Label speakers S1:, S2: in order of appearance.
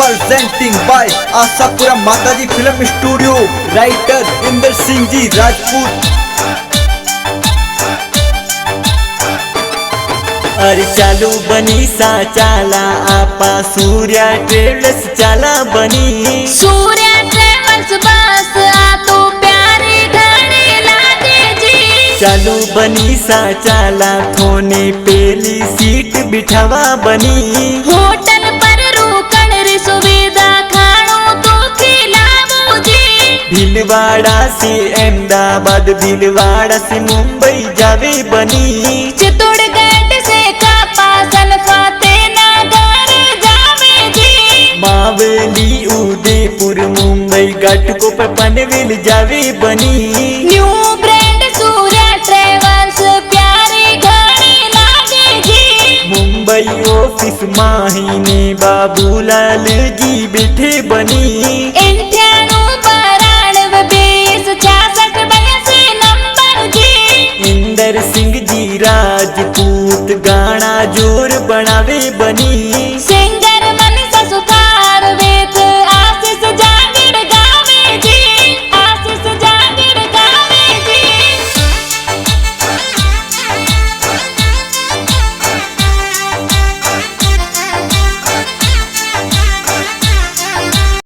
S1: presenting by Asapura Mataji Film Studio, writer Inder Singh Ji Rajput।
S2: अरे चालू बनी सा चाला आपा सूर्या ट्रेवल्स चाला बनी
S3: सूर्या ट्रेवल्स बस आ तो प्यारे घरे लागे जी।
S2: चालू बनी सा चाला थोने पेली सीट बिठावा बनी
S3: होटल पर रुकण री सुविधा खाणो तो खिलावो जी।
S2: भीलवाड़ा से अहमदाबाद भीलवाड़ा से मुंबई जावे बनी
S3: चित्तौड़गढ़ से कापासन फतेहनगर जावे जी।
S2: मावेली उदयपुर मुंबई घाटकोपर पनवेल जावे बनी
S3: न्यू ब्रांड सूर्या ट्रेवल्स प्यारे घरे लागे जी।
S2: मुंबई ऑफिस माहीने बाबूलाल जी बैठे बनी
S3: 9892206682 नंबर जी।
S2: इंदर सिंह जी राजपूत गाना जोर बनावे